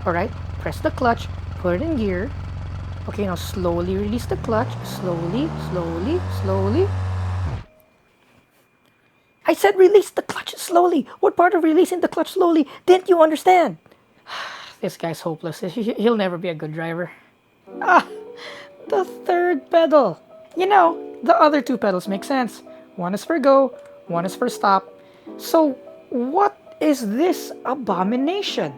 Alright, press the clutch, put it in gear. Okay, now slowly release the clutch. Slowly, slowly, slowly. I said release the clutch slowly. What part of releasing the clutch slowly didn't you understand? This guy's hopeless. He'll never be a good driver. Ah, the third pedal. You know, the other two pedals make sense. One is for go, one is for stop. So, what is this abomination?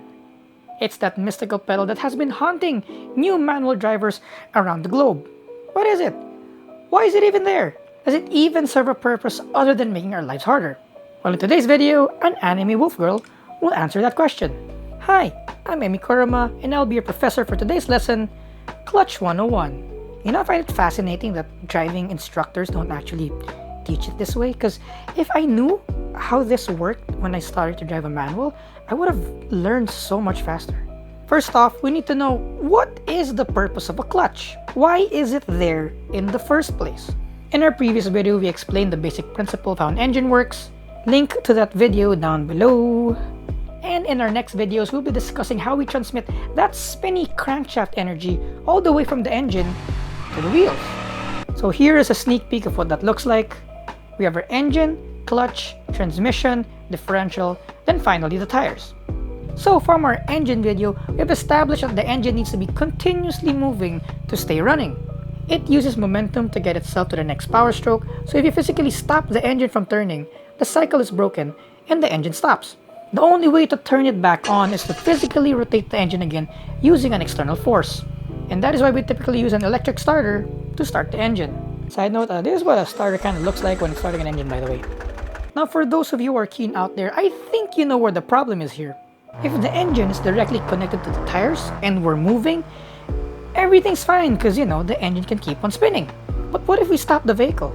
It's that mystical pedal that has been haunting new manual drivers around the globe. What is it? Why is it even there? Does it even serve a purpose other than making our lives harder? Well, in today's video, an anime wolf girl will answer that question. Hi, I'm Emi Kurama, and I'll be your professor for today's lesson, Clutch 101. You know, I find it fascinating that driving instructors don't actually teach it this way, because if I knew how this worked when I started to drive a manual, I would have learned so much faster. First off, we need to know, what is the purpose of a clutch? Why is it there in the first place? In our previous video, we explained the basic principle of how an engine works. Link to that video down below. And in our next videos, we'll be discussing how we transmit that spinny crankshaft energy all the way from the engine to the wheels. So here is a sneak peek of what that looks like. We have our engine, clutch, transmission, differential, then finally the tires. So from our engine video, we have established that the engine needs to be continuously moving to stay running. It uses momentum to get itself to the next power stroke, so if you physically stop the engine from turning, the cycle is broken and the engine stops. The only way to turn it back on is to physically rotate the engine again using an external force. And that is why we typically use an electric starter to start the engine. Side note, this is what a starter kind of looks like when starting an engine, by the way. Now for those of you who are keen out there, I think you know where the problem is here. If the engine is directly connected to the tires and we're moving, everything's fine because, you know, the engine can keep on spinning. But what if we stop the vehicle?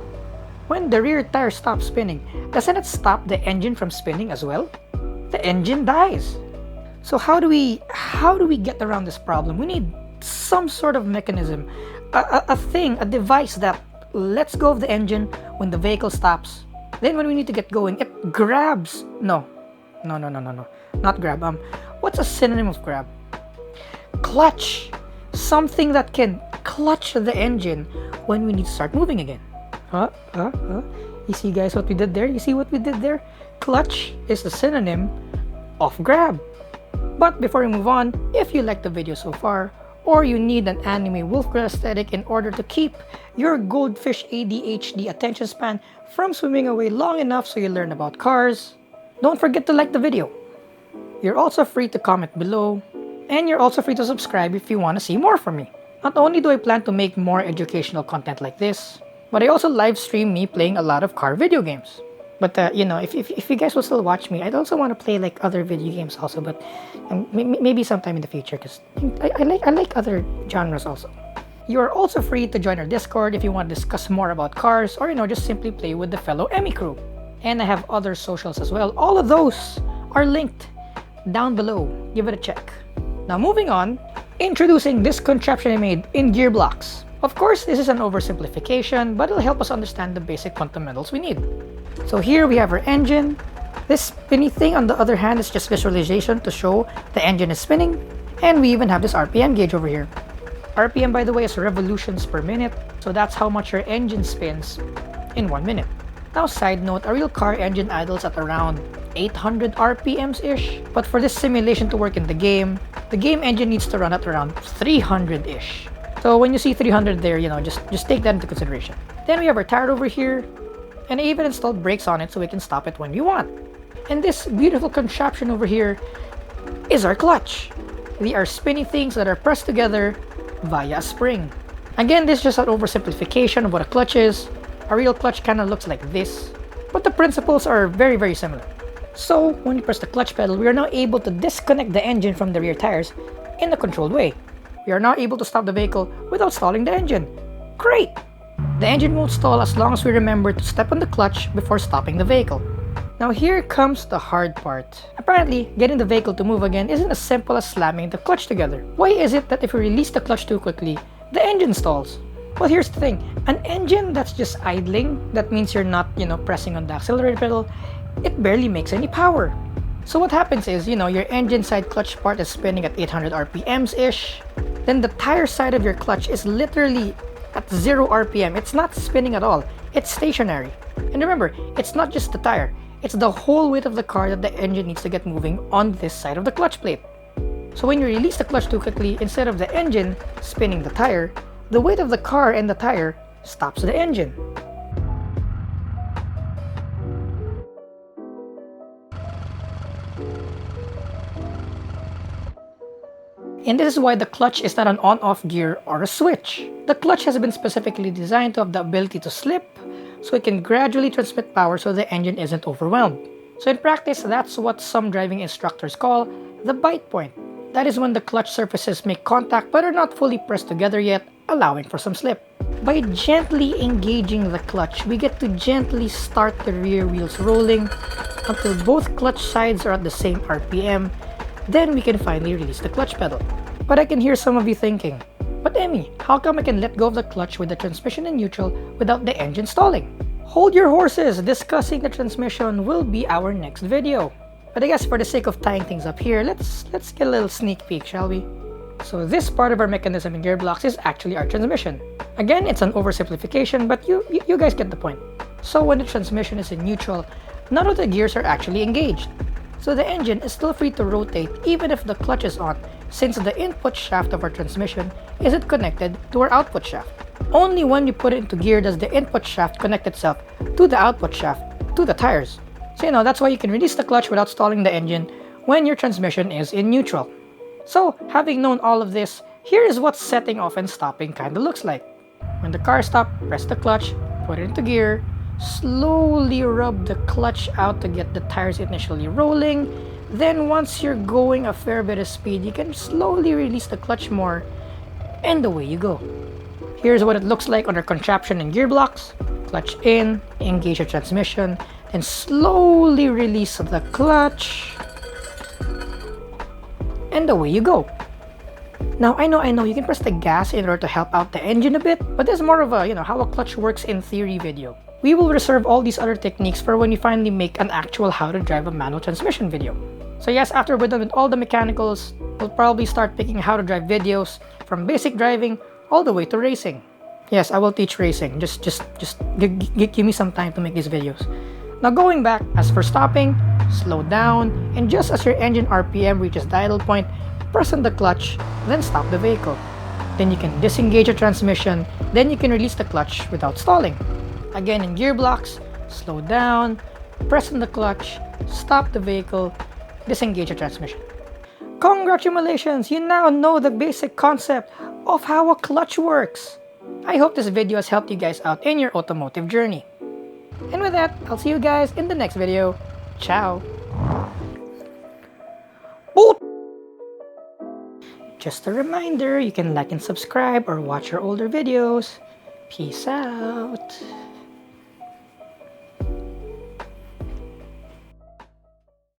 When the rear tire stops spinning, doesn't it stop the engine from spinning as well? The engine dies. So how do we get around this problem? We need some sort of mechanism, a device that lets go of the engine when the vehicle stops. Then when we need to get going, it grabs. No, not grab. What's a synonym of grab? Clutch. Something that can clutch the engine when we need to start moving again. You see, guys, what we did there? You see what we did there? Clutch is the synonym of grab. But before we move on, if you liked the video so far, or you need an anime wolf girl aesthetic in order to keep your goldfish ADHD attention span from swimming away long enough so you learn about cars, don't forget to like the video. You're also free to comment below, and you're also free to subscribe if you want to see more from me. Not only do I plan to make more educational content like this, but I also live stream me playing a lot of car video games. But you know, if you guys will still watch me, I'd also want to play like other video games also, but maybe sometime in the future, because I like other genres also. You are also free to join our Discord if you want to discuss more about cars, or, you know, just simply play with the fellow Emmy crew. And I have other socials as well. All of those are linked down below. Give it a check. Now moving on, introducing this contraption I made in GearBlocks. Of course, this is an oversimplification, but it'll help us understand the basic fundamentals we need. So here we have our engine. This spinny thing, on the other hand, is just visualization to show the engine is spinning. And we even have this RPM gauge over here. RPM, by the way, is revolutions per minute, so that's how much your engine spins in 1 minute. Now, side note, a real car engine idles at around 800 RPMs-ish, but for this simulation to work in the game engine needs to run at around 300-ish. So when you see 300 there, you know, just take that into consideration. Then we have our tire over here, and I even installed brakes on it so we can stop it when we want. And this beautiful contraption over here is our clutch. They are spinny things that are pressed together via a spring. Again, this is just an oversimplification of what a clutch is. A real clutch kind of looks like this, but the principles are very, very similar. So when you press the clutch pedal, we are now able to disconnect the engine from the rear tires in a controlled way. We are now able to stop the vehicle without stalling the engine. Great! The engine won't stall as long as we remember to step on the clutch before stopping the vehicle. Now here comes the hard part. Apparently, getting the vehicle to move again isn't as simple as slamming the clutch together. Why is it that if we release the clutch too quickly, the engine stalls? Well, here's the thing. An engine that's just idling, that means you're not, pressing on the accelerator pedal, it barely makes any power. So what happens is, your engine side clutch part is spinning at 800 RPMs-ish. Then the tire side of your clutch is literally at 0 RPM. It's not spinning at all. It's stationary. And remember, it's not just the tire. It's the whole weight of the car that the engine needs to get moving on this side of the clutch plate. So when you release the clutch too quickly, instead of the engine spinning the tire, the weight of the car and the tire stops the engine. And this is why the clutch is not an on-off gear or a switch. The clutch has been specifically designed to have the ability to slip, so it can gradually transmit power so the engine isn't overwhelmed. So in practice, that's what some driving instructors call the bite point. That is when the clutch surfaces make contact but are not fully pressed together yet, allowing for some slip. By gently engaging the clutch, we get to gently start the rear wheels rolling until both clutch sides are at the same RPM. Then we can finally release the clutch pedal. But I can hear some of you thinking, but Emmy, how come I can let go of the clutch with the transmission in neutral without the engine stalling? Hold your horses, discussing the transmission will be our next video. But I guess for the sake of tying things up here, let's get a little sneak peek, shall we? So this part of our mechanism in GearBlocks is actually our transmission. Again, it's an oversimplification, but you guys get the point. So when the transmission is in neutral, none of the gears are actually engaged. So the engine is still free to rotate even if the clutch is on, since the input shaft of our transmission isn't connected to our output shaft. Only when you put it into gear does the input shaft connect itself to the output shaft, to the tires. So that's why you can release the clutch without stalling the engine when your transmission is in neutral. So having known all of this, here is what setting off and stopping kinda looks like. When the car stops, press the clutch, put it into gear, slowly rub the clutch out to get the tires initially rolling. Then once you're going a fair bit of speed, you can slowly release the clutch more, and away you go. Here's what it looks like under contraption and GearBlocks. Clutch in, engage the transmission, then slowly release the clutch, and away you go. Now I know you can press the gas in order to help out the engine a bit, but this is more of a how a clutch works in theory video. We will reserve all these other techniques for when we finally make an actual how to drive a manual transmission video. So yes, after we're done with all the mechanicals, we'll probably start picking how to drive videos from basic driving all the way to racing. Yes, I will teach racing. Just give me some time to make these videos. Now going back, as for stopping, slow down, and just as your engine RPM reaches the idle point, press on the clutch, then stop the vehicle. Then you can disengage the transmission, then you can release the clutch without stalling. Again in GearBlocks, slow down, press on the clutch, stop the vehicle, disengage the transmission. Congratulations! You now know the basic concept of how a clutch works. I hope this video has helped you guys out in your automotive journey. And with that, I'll see you guys in the next video. Ciao! Boot! Just a reminder, you can like and subscribe or watch our older videos. Peace out!